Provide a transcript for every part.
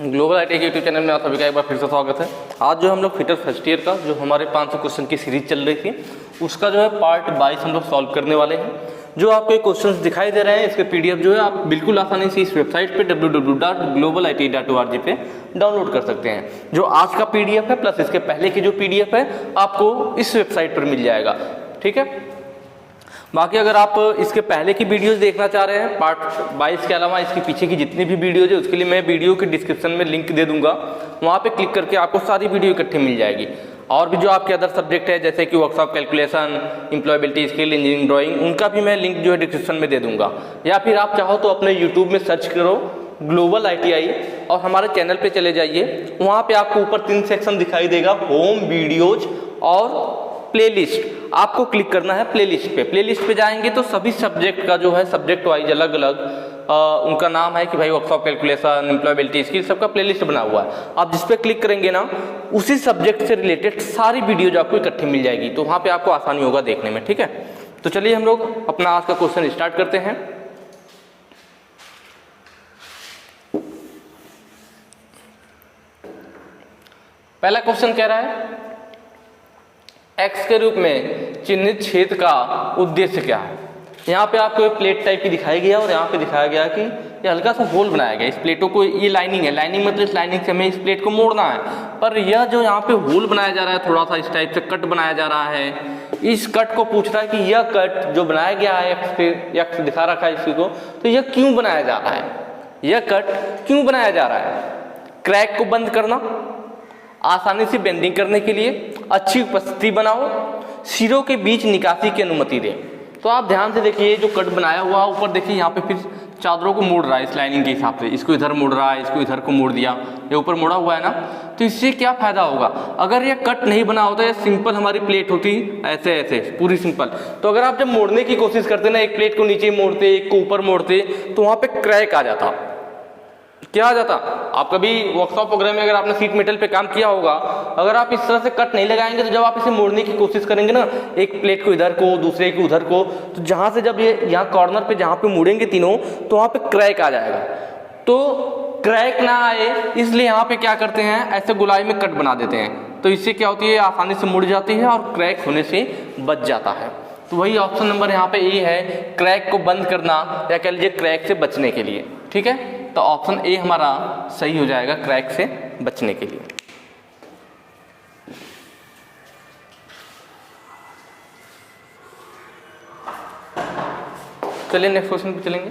Global IT के YouTube channel में आप सभी का एक बार फिर से स्वागत है। आज जो हम लोग फिटर फर्स्ट ईयर का जो हमारे 500 क्वेश्चन की सीरीज चल रही थी उसका जो है पार्ट 22 हम लोग सॉल्व करने वाले हैं। जो आपको क्वेश्चंस दिखाई दे रहे हैं इसके पीडीएफ जो है आप बिल्कुल आसानी से इस वेबसाइट पे www.globalit.org पे डाउनलोड कर सकते हैं। जो आज का पीडीएफ है प्लस इसके पहले की जो पीडीएफ है आपको इस वेबसाइट पर मिल जाएगा, ठीक है। बाकी अगर आप इसके पहले की वीडियोस देखना चाह रहे हैं पार्ट 22 के अलावा इसके पीछे की जितनी भी वीडियोज है उसके लिए मैं वीडियो के डिस्क्रिप्शन में लिंक दे दूंगा, वहाँ पे क्लिक करके आपको सारी वीडियो इकट्ठे मिल जाएगी। और भी जो आपके अदर सब्जेक्ट है जैसे कि workshop calculation, employability skill, engineering drawing, उनका भी मैं लिंक जो है डिस्क्रिप्शन में दे दूंगा। या फिर आप चाहो तो अपने यूट्यूब में सर्च करो ग्लोबल ITI और हमारे चैनल पे चले जाइए। वहाँ पे आपको ऊपर 3 सेक्शन दिखाई देगा, होम, वीडियोज और प्लेलिस्ट। आपको क्लिक करना है प्लेलिस्ट पे। प्लेलिस्ट पे जाएंगे तो सभी सब्जेक्ट का जो है सब्जेक्ट वाइज अलग अलग उनका नाम है कि भाई वर्कशॉप कैलकुलेशन, एम्प्लॉयबिलिटी स्किल, सबका प्लेलिस्ट बना हुआ है। आप जिस पे क्लिक करेंगे ना उसी सब्जेक्ट से रिलेटेड सारी वीडियोज आपको इकट्ठी मिल जाएगी, तो वहाँ पे आपको आसानी होगा देखने में, ठीक है। तो चलिए हम लोग अपना आज का क्वेश्चन स्टार्ट करते हैं। पहला क्वेश्चन कह रहा है एक्स के रूप में चिन्हित छेद का उद्देश्य क्या है। यहाँ पे आपको एक प्लेट टाइप की दिखाई गया और यहाँ पे दिखाया गया कि ये हल्का सा होल बनाया गया। इस प्लेटों को, ये लाइनिंग है, लाइनिंग मतलब इस लाइनिंग से हमें इस प्लेट को मोड़ना है, पर यह जो यहाँ पे होल बनाया जा रहा है थोड़ा सा इस टाइप से कट बनाया जा रहा है। इस कट को पूछ रहा है कि यह कट जो बनाया गया है एक्स पे, एक्स दिखा रखा है इसी को, तो यह क्यों बनाया जा रहा है, यह कट क्यों बनाया जा रहा है। क्रैक को बंद करना, आसानी से बेंडिंग करने के लिए, अच्छी उपस्थिति बनाओ, सिरों के बीच निकासी की अनुमति दे। तो आप ध्यान से देखिए जो कट बनाया हुआ ऊपर देखिए यहाँ पे फिर चादरों को मोड़ रहा है इस लाइनिंग के हिसाब से, इसको इधर मोड़ रहा है, इसको इधर को मोड़ दिया, ये ऊपर मोड़ा हुआ है ना। तो इससे क्या फायदा होगा, अगर ये कट नहीं बना होता, ये सिंपल हमारी प्लेट होती ऐसे ऐसे पूरी सिंपल, तो अगर आप जब मोड़ने की कोशिश करते ना, एक प्लेट को नीचे मोड़ते एक को ऊपर मोड़ते, तो वहाँ पे क्रैक आ जाता। क्या आ जाता, आप कभी वर्कशॉप वगैरह में अगर आपने सीट मेटल पे काम किया होगा, अगर आप इस तरह से कट नहीं लगाएंगे तो जब आप इसे मोड़ने की कोशिश करेंगे ना, एक प्लेट को इधर को दूसरे को उधर को, तो जहां से जब ये यहाँ कॉर्नर पे जहां पे मुड़ेंगे तीनों, तो वहां पे क्रैक आ जाएगा। तो क्रैक ना आए इसलिए यहाँ पे क्या करते हैं, ऐसे गोलाई में कट बना देते हैं, तो इससे क्या होती है आसानी से मुड़ जाती है और क्रैक होने से बच जाता है। तो वही ऑप्शन नंबर यहाँ पे ए है, क्रैक को बंद करना या कह लीजिए क्रैक से बचने के लिए, ठीक है। तो ऑप्शन ए हमारा सही हो जाएगा क्रैक से बचने के लिए। चलिए नेक्स्ट क्वेश्चन पे चलेंगे।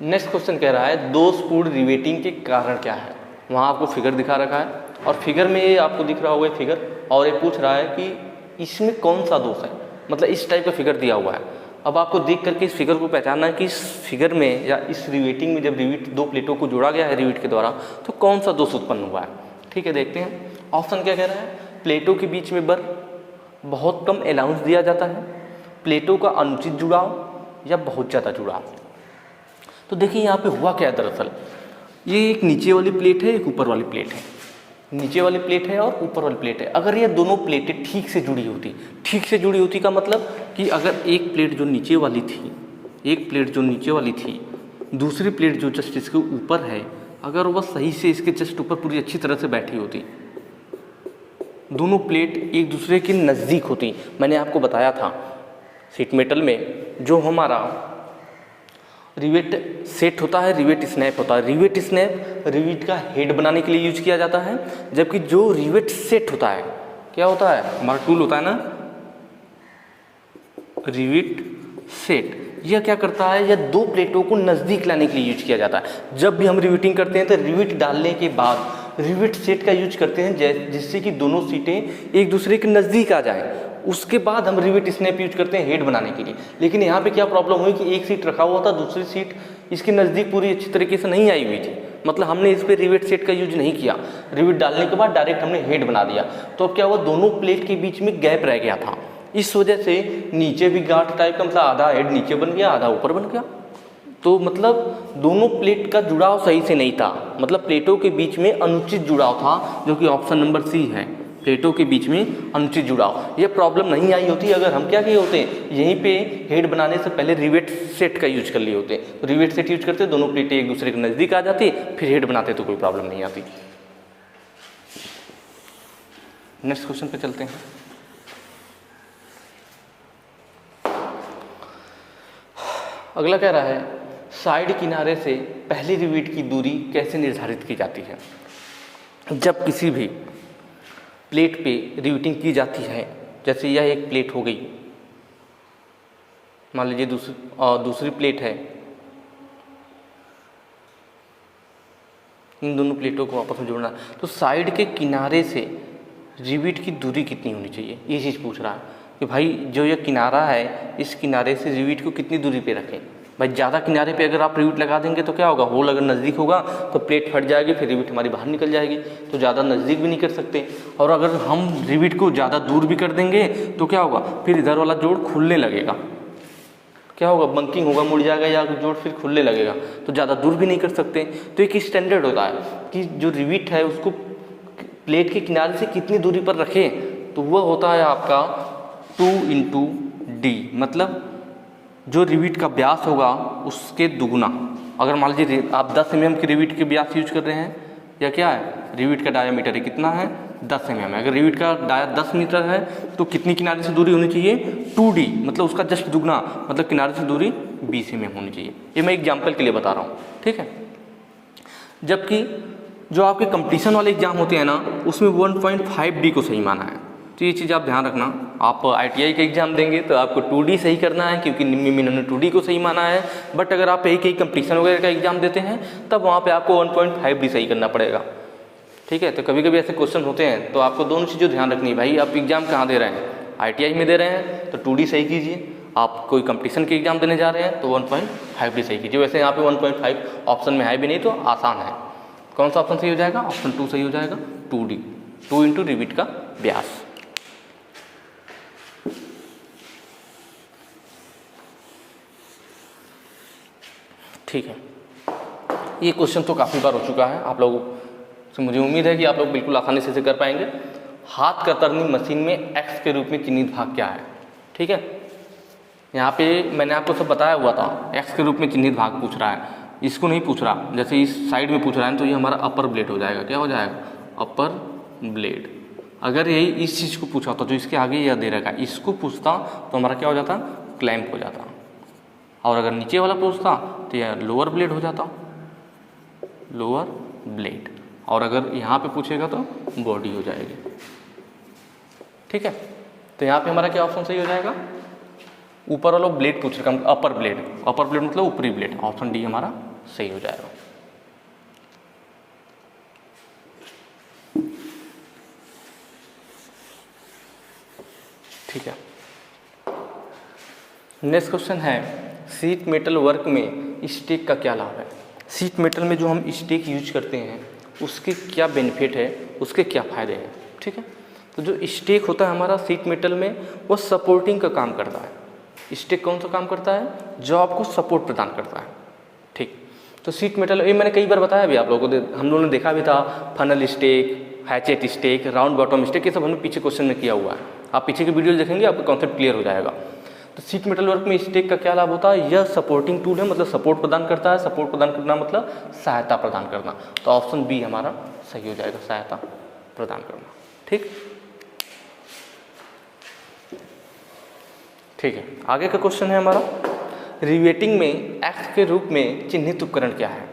नेक्स्ट क्वेश्चन कह रहा है दोषपूर्ण रिवेटिंग के कारण क्या है। वहां आपको फिगर दिखा रखा है और फिगर में ये आपको दिख रहा होगा फिगर, और ये पूछ रहा है कि इसमें कौन सा दोष है, मतलब इस टाइप का फिगर दिया हुआ है। अब आपको देख करके इस फिगर को पहचानना है कि इस फिगर में या इस रिवेटिंग में जब रिवेट दो प्लेटों को जोड़ा गया है रिवेट के द्वारा, तो कौन सा दोष उत्पन्न हुआ है, ठीक है। देखते हैं ऑप्शन क्या कह रहा है, प्लेटों के बीच में बर बहुत कम अलाउंस दिया जाता है, प्लेटों का अनुचित जुड़ाव या बहुत ज़्यादा जुड़ाव। तो देखिए यहाँ पे हुआ क्या है, दरअसल ये एक नीचे वाली प्लेट है, एक ऊपर वाली प्लेट है, नीचे वाली प्लेट है और ऊपर वाली प्लेट है। अगर ये दोनों प्लेटें ठीक से जुड़ी होती, ठीक से जुड़ी होती का मतलब कि अगर एक प्लेट जो नीचे वाली थी, एक प्लेट जो नीचे वाली थी, दूसरी प्लेट जो जस्ट इसके ऊपर है, अगर वह सही से इसके जस्ट ऊपर पूरी अच्छी तरह से बैठी होती, दोनों प्लेट एक दूसरे के नज़दीक होती। मैंने आपको बताया था सीट मेटल में जो हमारा रिवेट सेट होता है, रिवेट स्नैप होता है। रिवेट स्नैप रिवेट का हेड बनाने के लिए यूज किया जाता है, जबकि जो रिवेट सेट होता है क्या होता है, हमारा टूल होता है ना रिवेट सेट, यह क्या करता है, यह दो प्लेटों को नज़दीक लाने के लिए यूज किया जाता है। जब भी हम रिवेटिंग करते हैं तो रिवेट डालने के बाद रिवेट सेट का यूज करते हैं जिससे कि दोनों सीटें एक दूसरे के नज़दीक आ जाएं। उसके बाद हम रिवेट स्नैप यूज करते हैं हेड बनाने के लिए। लेकिन यहाँ पे क्या प्रॉब्लम हुई कि एक सीट रखा हुआ था, दूसरी सीट इसके नज़दीक पूरी अच्छी तरीके से नहीं आई हुई थी, मतलब हमने इस पर रिवेट सेट का यूज नहीं किया। रिवेट डालने के बाद डायरेक्ट हमने हेड बना दिया, तो अब क्या हुआ, दोनों प्लेट के बीच में गैप रह गया था। इस वजह से नीचे भी गांठ टाइप का, मतलब आधा हेड नीचे बन गया आधा ऊपर बन गया। तो मतलब दोनों प्लेट का जुड़ाव सही से नहीं था, मतलब प्लेटों के बीच में अनुचित जुड़ाव था, जो कि ऑप्शन नंबर सी है, प्लेटों के बीच में अनुचित जुड़ाव। ये प्रॉब्लम नहीं आई होती अगर हम क्या किए होते, यहीं पे हेड बनाने से पहले रिवेट सेट का यूज कर लिए होते। तो रिवेट सेट यूज करते, दोनों प्लेटें एक दूसरे के नज़दीक आ जाती, फिर हेड बनाते तो कोई प्रॉब्लम नहीं आती। नेक्स्ट क्वेश्चन पे चलते हैं। अगला कह रहा है साइड किनारे से पहली रिवेट की दूरी कैसे निर्धारित की जाती है। जब किसी भी प्लेट पे रिवेटिंग की जाती है, जैसे यह एक प्लेट हो गई, मान लीजिए दूसरी प्लेट है, इन दोनों प्लेटों को आपस में जोड़ना, तो साइड के किनारे से रिवेट की दूरी कितनी होनी चाहिए, ये चीज़ पूछ रहा है कि भाई जो ये किनारा है इस किनारे से रिवेट को कितनी दूरी पे रखें। भाई ज़्यादा किनारे पे अगर आप रिवेट लगा देंगे तो क्या होगा, होल अगर नज़दीक होगा तो प्लेट फट जाएगी, फिर रिवेट हमारी बाहर निकल जाएगी, तो ज़्यादा नज़दीक भी नहीं कर सकते। और अगर हम रिवेट को ज़्यादा दूर भी कर देंगे तो क्या होगा, फिर इधर वाला जोड़ खुलने लगेगा, क्या होगा, बंकिंग होगा, मुड़ जाएगा या जोड़ फिर खुलने लगेगा, तो ज़्यादा दूर भी नहीं कर सकते। तो एक स्टैंडर्ड होता है कि जो रिवेट है उसको प्लेट के किनारे से कितनी दूरी पर रखें, तो वह होता है आपका 2 × d, मतलब जो रिवेट का व्यास होगा उसके दुगुना। अगर मान लीजिए आप 10 mm की रिवेट के व्यास यूज कर रहे हैं, या क्या है, रिवेट का डायामीटर है कितना है, 10 mm है। अगर रिवेट का डाया 10 मीटर है तो कितनी किनारे से दूरी होनी चाहिए, 2d, मतलब उसका जस्ट दुगना, मतलब किनारे से दूरी 20 mm होनी चाहिए। ये मैं एग्जाम्पल के लिए बता रहा हूँ, ठीक है। जबकि जो आपके कंपटीशन वाले एग्जाम होते हैं ना, उसमें 1.5d को सही माना है। तो ये चीज़ आप ध्यान रखना, आप ITI का एग्जाम देंगे तो आपको 2d सही करना है, क्योंकि निम्न में इन्होंने 2d को सही माना है। बट अगर आप कहीं कंपटीशन वगैरह का एग्जाम देते हैं तब वहाँ पे आपको 1.5d सही करना पड़ेगा, ठीक है। तो कभी कभी ऐसे क्वेश्चन होते हैं, तो आपको दोनों चीज़ों ध्यान रखनी है। भाई आप एग्जाम कहाँ दे रहे हैं, ITI में दे रहे हैं तो 2d सही कीजिए, आप कोई कंपटीशन के एग्जाम देने जा रहे हैं तो 1.5d सही कीजिए। वैसे यहाँ पे 1.5 ऑप्शन में है भी नहीं, तो आसान है। कौन सा ऑप्शन सही हो जाएगा, ऑप्शन 2 सही हो जाएगा, 2d, 2 × रिवेट का व्यास। ठीक है, ये क्वेश्चन तो काफ़ी बार हो चुका है आप लोगों से, मुझे उम्मीद है कि आप लोग बिल्कुल आसानी से कर पाएंगे। हाथ कतरनी मशीन में x के रूप में चिन्हित भाग क्या है, ठीक है। यहाँ पे मैंने आपको सब बताया हुआ था, x के रूप में चिन्हित भाग पूछ रहा है, इसको नहीं पूछ रहा। जैसे इस साइड में पूछ रहा है तो ये हमारा अपर ब्लेड हो जाएगा, क्या हो जाएगा, अपर ब्लेड। अगर यही इस चीज़ को पूछा होता, जो इसके आगे यह दे रखा है, इसको पूछता तो हमारा क्या हो जाता, क्लैंप हो जाता। और अगर नीचे वाला पूछता तो यह लोअर ब्लेड हो जाता, लोअर ब्लेड। और अगर यहाँ पे पूछेगा तो बॉडी हो जाएगी, ठीक है। तो यहाँ पे हमारा क्या ऑप्शन सही हो जाएगा, ऊपर वाला ब्लेड पूछ रखा, अपर ब्लेड, अपर ब्लेड मतलब ऊपरी ब्लेड, ऑप्शन डी हमारा सही हो जाएगा। ठीक है, नेक्स्ट क्वेश्चन है शीट मेटल वर्क में स्टेक का क्या लाभ है। शीट मेटल में जो हम स्टेक यूज करते हैं उसके क्या बेनिफिट है, उसके क्या फ़ायदे हैं, ठीक है। तो जो स्टेक होता है हमारा शीट मेटल में, वो सपोर्टिंग का काम करता है। स्टेक कौन सा काम करता है, जो आपको सपोर्ट प्रदान करता है, ठीक। तो शीट मेटल, ये मैंने कई बार बताया भी आप लोगों को, हम लोगों ने देखा भी था, funnel stake, hatchet stake, round bottom stake, ये सब हमने पीछे क्वेश्चन में किया हुआ है। आप पीछे की वीडियो देखेंगे आपको कॉन्सेप्ट क्लियर हो जाएगा। तो शीट मेटल वर्क में स्टेक का क्या लाभ होता है, यह सपोर्टिंग टूल है, मतलब सपोर्ट प्रदान करता है। सपोर्ट प्रदान करना मतलब सहायता प्रदान करना, तो ऑप्शन बी हमारा सही हो जाएगा, सहायता प्रदान करना, ठीक। ठीक है, आगे का क्वेश्चन है हमारा, रिवेटिंग में एक्स के रूप में चिन्हित उपकरण क्या है।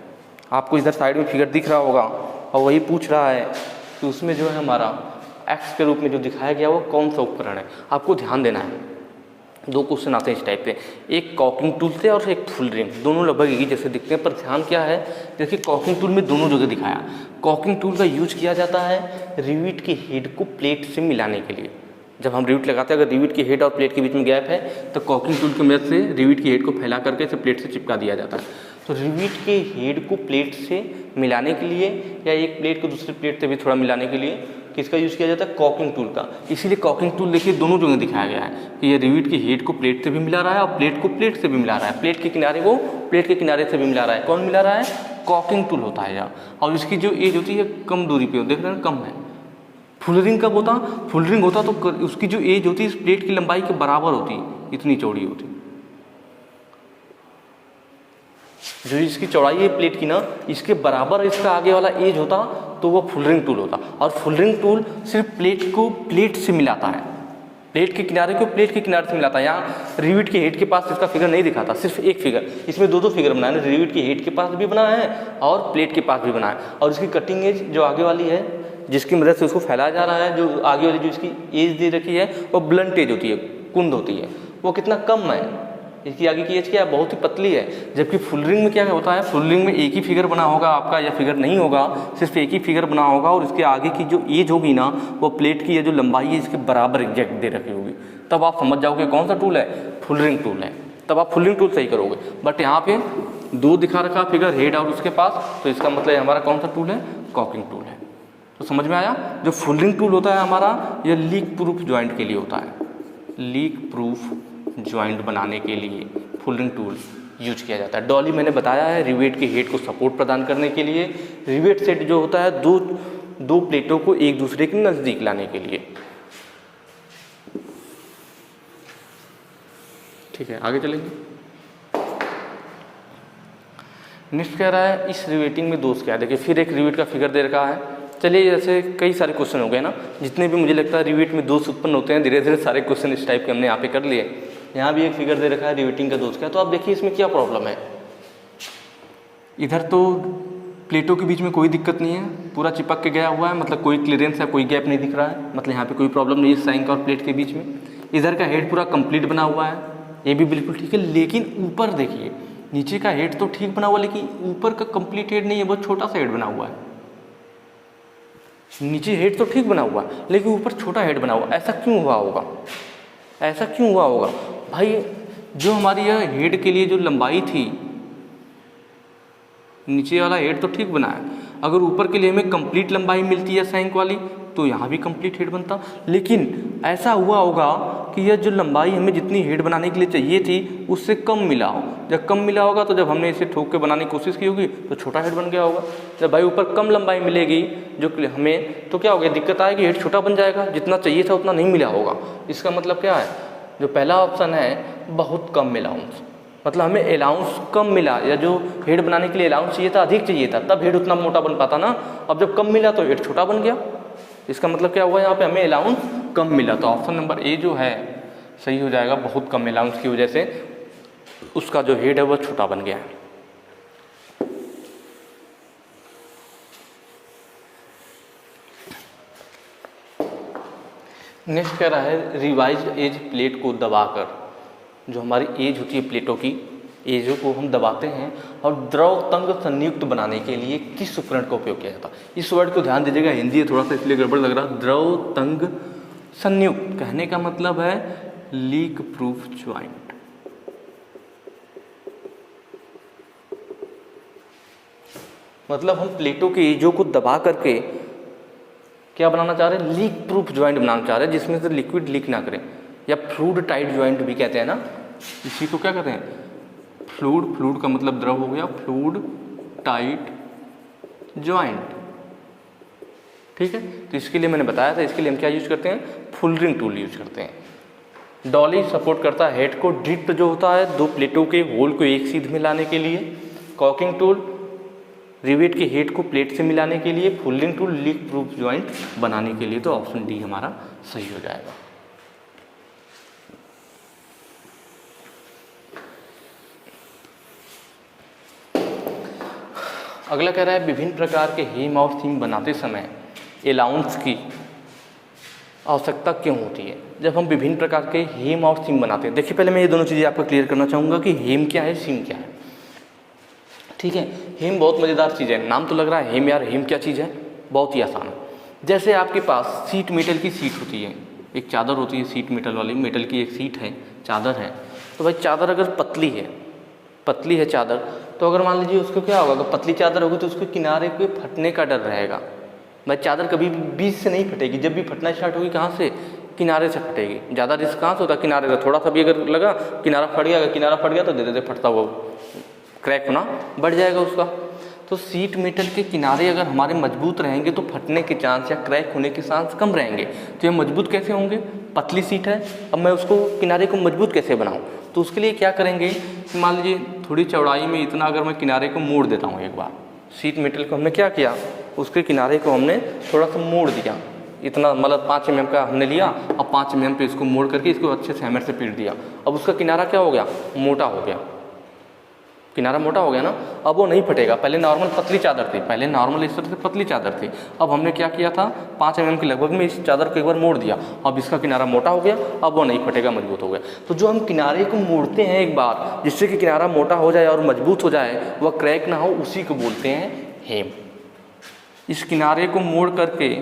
आपको इधर साइड में फिगर दिख रहा होगा और वही पूछ रहा है कि उसमें जो है हमारा एक्स के रूप में जो दिखाया गया वो कौन सा उपकरण है। आपको ध्यान देना है, दो क्वेश्चन आते हैं इस टाइप पे, एक कॉकिंग टूल से और एक फुल रिंग, दोनों लगभग एक ही जैसे दिखते हैं, पर ध्यान क्या है, देखिए कॉकिंग टूल में दोनों जगह दिखाया। कॉकिंग टूल का यूज किया जाता है रिवेट के हेड को प्लेट से मिलाने के लिए। जब हम रिवेट लगाते हैं, अगर रिवेट के हेड और प्लेट के बीच में गैप है तो कॉकिंग टूल की मदद से रिवेट के हेड को फैला करके इसे प्लेट से चिपका दिया जाता है। तो रिवेट के हेड को प्लेट से मिलाने के लिए या एक प्लेट को दूसरी प्लेट से भी थोड़ा मिलाने के लिए किसका यूज़ किया जाता है, कॉकिंग टूल का। इसीलिए कॉकिंग टूल देखिए दोनों जगह दिखाया गया है कि ये रिवेट के हेड को प्लेट से भी मिला रहा है और प्लेट को प्लेट से भी मिला रहा है, प्लेट के किनारे को प्लेट के किनारे से भी मिला रहा है। कौन मिला रहा है, कॉकिंग टूल होता है यार। और इसकी जो एज होती है कम दूरी पे, देख रहे हैं कम है, फुल रिंग कब होता? फुल रिंग होता तो उसकी जो एज होती है इस प्लेट की लंबाई के बराबर होती, इतनी चौड़ी होती। जो इसकी चौड़ाई है प्लेट की ना, इसके बराबर इसका आगे वाला एज होता तो वो फुल रिंग टूल होता। और फुल रिंग टूल सिर्फ प्लेट को प्लेट से मिलाता है, प्लेट के किनारे को प्लेट के किनारे से मिलाता है। यहाँ रिवेट के हेड के पास इसका फिगर नहीं दिखाता, सिर्फ एक फिगर। इसमें दो फिगर बनाए, रिवेट के हेड के पास भी बनाया है और प्लेट के पास भी बनाया है। और इसकी कटिंग एज जो आगे वाली है, जिसकी मदद से उसको फैलाया जा रहा है, जो आगे वाली जो इसकी एज दे रखी है वो ब्लंट एज होती है, कुंद होती है, वो कितना कम है। इसकी आगे की एज क्या है? बहुत ही पतली है। जबकि फुल रिंग में क्या होता है? फुल रिंग में एक ही फिगर बना होगा आपका, या फिगर नहीं होगा, सिर्फ एक ही फिगर बना होगा और इसके आगे की जो एज होगी ना, वो प्लेट की जो लंबाई है इसके बराबर एग्जैक्ट दे रखी होगी। तब आप समझ जाओगे कौन सा टूल है? फुल रिंग टूल है। तब आप फुल रिंग टूल सही करोगे। बट यहाँ पे दो दिखा रखा फिगर, हेड और उसके पास, तो इसका मतलब हमारा कौन सा टूल है? कॉकिंग टूल है। तो समझ में आया? जो फुल रिंग टूल होता है हमारा, यह लीक प्रूफ ज्वाइंट के लिए होता है। लीक प्रूफ ज्वाइंट बनाने के लिए फुल रिंग टूल यूज किया जाता है। डॉली मैंने बताया है रिवेट के हेड को सपोर्ट प्रदान करने के लिए। रिवेट सेट जो होता है दो प्लेटों को एक दूसरे के नज़दीक लाने के लिए। ठीक है, आगे चलेंगे। नेक्स्ट कह रहा है इस रिवेटिंग में दोष क्या है। देखिए फिर एक रिवेट का फिगर दे रखा है। चलिए जैसे कई सारे क्वेश्चन हो गए ना, जितने भी मुझे लगता है रिवेट में दोष उत्पन्न होते हैं, धीरे धीरे सारे क्वेश्चन इस टाइप के हमने यहाँ पे कर लिए। यहाँ भी एक फिगर दे रखा है रिवेटिंग का दोष क्या है। तो आप देखिए इसमें क्या प्रॉब्लम है। इधर तो प्लेटों के बीच में कोई दिक्कत नहीं है, पूरा चिपक के गया हुआ है, मतलब कोई क्लियरेंस है, कोई गैप नहीं दिख रहा है, मतलब यहाँ पे कोई प्रॉब्लम नहीं है सैंक और प्लेट के बीच में। इधर का हेड पूरा कंप्लीट बना हुआ है, ये भी बिल्कुल ठीक है। लेकिन ऊपर देखिए, नीचे का हेड तो ठीक बना हुआ, लेकिन ऊपर का कंप्लीट हेड नहीं है, बहुत छोटा सा हेड बना हुआ है। नीचे हेड तो ठीक बना हुआ है, लेकिन ऊपर छोटा हेड बना हुआ। ऐसा क्यों हुआ होगा? ऐसा क्यों हुआ होगा भाई? जो हमारी यह हेड के लिए जो लंबाई थी, नीचे वाला हेड तो ठीक बना है। अगर ऊपर के लिए हमें कंप्लीट लंबाई मिलती है सैंक वाली, तो यहाँ भी कंप्लीट हेड बनता। लेकिन ऐसा हुआ होगा कि यह जो लंबाई हमें जितनी हेड बनाने के लिए चाहिए थी, उससे कम मिला हो। जब कम मिला होगा तो जब हमने इसे ठोक के बनाने की कोशिश की होगी तो छोटा हेड बन गया होगा। जब भाई ऊपर कम लंबाई मिलेगी जो हमें, तो क्या होगा? दिक्कत आएगी, हेड छोटा बन जाएगा, जितना चाहिए था उतना नहीं मिला होगा। इसका मतलब क्या है? जो पहला ऑप्शन है बहुत कम अलाउंस, मतलब हमें अलाउंस कम मिला, या जो हेड बनाने के लिए अलाउंस चाहिए था अधिक चाहिए था, तब हेड उतना मोटा बन पाता ना। अब जब कम मिला तो हेड छोटा बन गया। इसका मतलब क्या हुआ? यहाँ पे हमें अलाउंस कम मिला। तो ऑप्शन नंबर ए जो है सही हो जाएगा। बहुत कम अलाउंस की वजह से उसका जो हेड है वो छोटा बन गया है। नेक्स्ट कह रहा है रिवाइज्ड एज प्लेट को दबाकर, जो हमारी एज होती है प्लेटों की, एजों को हम दबाते हैं और द्रव तंग संयुक्त बनाने के लिए किस उपकरण का उपयोग किया जाता है? इस वर्ड को ध्यान दीजिएगा, हिंदी है थोड़ा सा इसलिए गड़बड़ लग रहा है। द्रव तंग संयुक्त कहने का मतलब है लीक प्रूफ ज्वाइंट। मतलब हम प्लेटों के एजों को दबा करके क्या बनाना चाह रहे हैं? लीक प्रूफ ज्वाइंट बनाना चाह रहे हैं, जिसमें से लिक्विड लीक ना करे, या फ्लूइड टाइट ज्वाइंट भी कहते हैं ना। इसी को क्या कहते हैं? फ्लूइड। फ्लूइड का मतलब द्रव हो गया, फ्लूइड टाइट ज्वाइंट। ठीक है, तो इसके लिए मैंने बताया था, इसके लिए हम क्या यूज करते हैं? फुल रिंग टूल यूज करते हैं। डॉली सपोर्ट करता है हेड को, ड्रिफ्ट जो होता है दो प्लेटों के होल को एक सीध में लाने के लिए। कॉकिंग टूल रिवेट के हेड को प्लेट से मिलाने के लिए। Full ring tool leak proof joint बनाने के लिए। तो ऑप्शन डी हमारा सही हो जाएगा। अगला कह रहा है विभिन्न प्रकार के हेम और सीम बनाते समय अलाउंस की आवश्यकता क्यों होती है? जब हम विभिन्न प्रकार के हेम और सीम बनाते हैं, देखिए पहले मैं ये दोनों चीज़ें आपको क्लियर करना चाहूँगा कि हेम क्या है, सीम क्या है। ठीक है, हेम बहुत मज़ेदार चीज़ है। नाम तो लग रहा है हेम, यार हेम क्या चीज़ है? बहुत ही आसान है। जैसे आपके पास सीट मेटल की सीट होती है, एक चादर होती है सीट मेटल वाली, मेटल की एक सीट है, चादर है। तो भाई चादर अगर पतली है चादर, तो अगर मान लीजिए उसको क्या होगा, अगर पतली चादर होगी तो उसके किनारे पे फटने का डर रहेगा। भाई चादर कभी बीच से नहीं फटेगी, जब भी फटना स्टार्ट होगी कहाँ से? किनारे से फटेगी। ज़्यादा रिस्क कहाँ से होता है? किनारे से। थोड़ा सा भी अगर लगा किनारा फट गया, अगर किनारा फट गया तो धीरे धीरे फटता हुआ क्रैक होना बढ़ जाएगा उसका। तो शीट मेटल के किनारे अगर हमारे मजबूत रहेंगे तो फटने के चांस या क्रैक होने के चांस कम रहेंगे। तो ये मजबूत कैसे होंगे? पतली शीट है, अब मैं उसको किनारे को मजबूत कैसे बनाऊं? तो उसके लिए क्या करेंगे, मान लीजिए थोड़ी चौड़ाई में इतना अगर मैं किनारे को मोड़ देता हूँ, एक बार शीट मेटल को हमने क्या किया, उसके किनारे को हमने थोड़ा सा मोड़ दिया, इतना मतलब 5 mm का हमने लिया, अब 5 mm पे इसको मोड़ करके इसको अच्छे से हैमर से पीट दिया। अब उसका किनारा क्या हो गया? मोटा हो गया, किनारा मोटा हो गया ना। अब वो नहीं फटेगा। पहले नॉर्मल पतली चादर थी, पहले नॉर्मल इस तरह से पतली चादर थी, अब हमने क्या किया था 5 mm के लगभग में इस चादर को एक बार मोड़ दिया, अब इसका किनारा मोटा हो गया, अब वो नहीं फटेगा, मजबूत हो गया। तो जो हम किनारे को मोड़ते हैं एक बार जिससे कि किनारा मोटा हो जाए और मजबूत हो जाए, वह क्रैक ना हो, उसी को बोलते हैं हेम। इस किनारे को मोड़ करके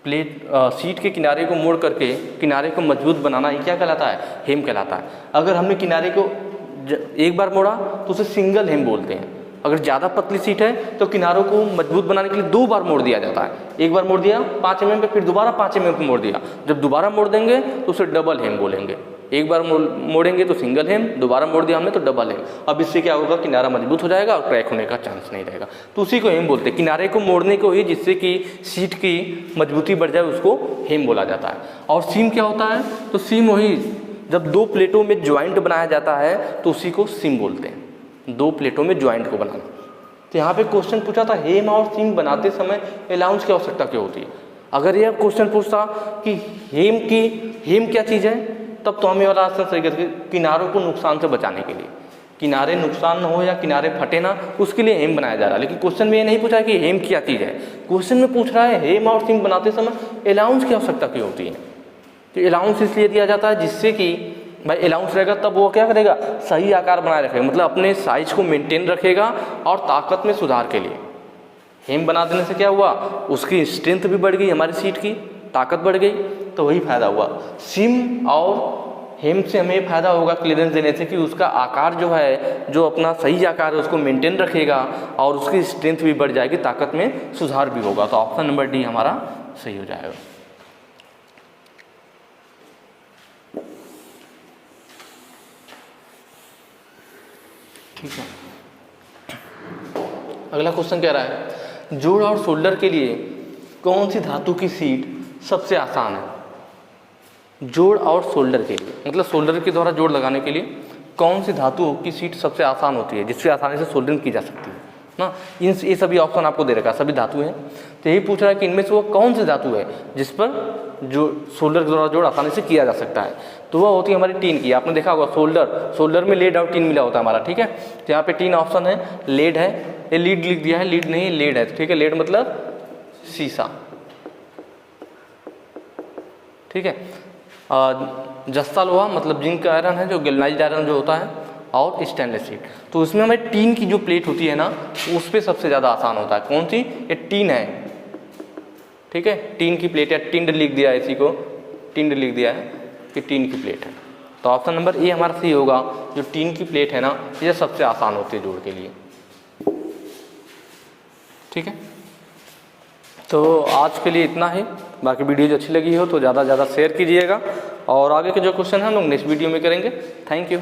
शीट के किनारे को मोड़ करके किनारे को मजबूत बनाना, ये क्या कहलाता है? हेम कहलाता है। अगर हमने किनारे को एक बार मोड़ा तो उसे सिंगल हेम बोलते हैं। अगर ज़्यादा पतली शीट है तो किनारों को मजबूत बनाने के लिए 2 बार मोड़ दिया जाता है। एक बार मोड़ दिया 5 mm पे, फिर दोबारा 5 mm पे मोड़ दिया। जब दोबारा मोड़ देंगे तो उसे डबल हेम बोलेंगे। एक बार मोड़ेंगे तो सिंगल हेम, दोबारा मोड़ दिया हमने तो डबल हेम। अब इससे क्या होगा, किनारा मजबूत हो जाएगा और क्रैक होने का चांस नहीं रहेगा। तो उसी को हेम बोलते हैं। किनारे को मोड़ने को ही जिससे कि शीट की मजबूती बढ़ जाए उसको हेम बोला जाता है। और सीम क्या होता है? तो सीम वही जब 2 प्लेटों में ज्वाइंट बनाया जाता है तो उसी को सीम बोलते हैं, 2 प्लेटों में ज्वाइंट को बनाना। तो यहाँ पे क्वेश्चन पूछा था हेम और सीम बनाते समय अलाउंस की आवश्यकता क्यों होती है। अगर यह क्वेश्चन पूछता कि हेम क्या चीज़ है, तब तो हम ये वाला आंसर सही करते, किनारों को नुकसान से बचाने के लिए, किनारे नुकसान न हो या किनारे फटे ना, उसके लिए हेम बनाया जा रहा है। लेकिन क्वेश्चन में ये नहीं पूछा है कि हेम क्या चीज़ है, क्वेश्चन में पूछ रहा है हेम और सीम बनाते समय अलाउंस की आवश्यकता क्यों होती है। तो अलाउंस इसलिए दिया जाता है जिससे कि भाई अलाउंस रहेगा तब वो क्या करेगा, सही आकार बनाए रखेगा, मतलब अपने साइज को मेंटेन रखेगा और ताकत में सुधार के लिए। हेम बना देने से क्या हुआ, उसकी स्ट्रेंथ भी बढ़ गई, हमारी सीट की ताकत बढ़ गई, तो वही फायदा हुआ। सीम और हेम से हमें फायदा होगा क्लियरेंस देने से कि उसका आकार जो है, जो अपना सही आकार है उसको मेंटेन रखेगा और उसकी स्ट्रेंथ भी बढ़ जाएगी, ताकत में सुधार भी होगा। तो ऑप्शन नंबर डी हमारा सही हो जाएगा। ठीक है, अगला क्वेश्चन कह रहा है जोड़ और शोल्डर के लिए कौन सी धातु की सीट सबसे आसान है। जोड़ और शोल्डर के लिए मतलब शोल्डर के द्वारा जोड़ लगाने के लिए कौन सी धातु की सीट सबसे आसान होती है, जिससे आसानी से सोल्डरिंग की जा सकती है ना। ये सभी ऑप्शन आपको दे रखा है, सभी धातु हैं। तो यही पूछ रहा है कि इनमें से वो कौन सी धातु है जिस पर जो शोल्डर के द्वारा जोड़ आसानी से किया जा सकता है। तो वह होती है हमारी टीन की। आपने देखा होगा शोल्डर में लेड और टीन मिला होता है हमारा, ठीक है। तो यहाँ पे 3 ऑप्शन है, लेड है, ये लीड लिख दिया है, लीड नहीं लेड है, ठीक है। लेड मतलब शीशा, ठीक है। जस्ता लोहा मतलब जिंक आयरन है, जो गैल्वेनाइज्ड आयरन जो होता है, और स्टेनलेस स्टील। तो उसमें हमें टीन की जो प्लेट होती है ना, उस पर सबसे ज़्यादा आसान होता है। कौन सी? ये टीन है, ठीक है। टीन की प्लेट है, टिंड लिख दिया है, इसी को टिंड लिख दिया है कि टीन की प्लेट है। तो ऑप्शन नंबर ए हमारा सही होगा। जो टीन की प्लेट है ना, ये सबसे आसान होती है जोड़ के लिए, ठीक है। तो आज के लिए इतना ही। बाकी वीडियो जो अच्छी लगी हो तो ज़्यादा से ज़्यादा शेयर कीजिएगा, और आगे के जो क्वेश्चन हैं हम लोग नेक्स्ट वीडियो में करेंगे। Thank you.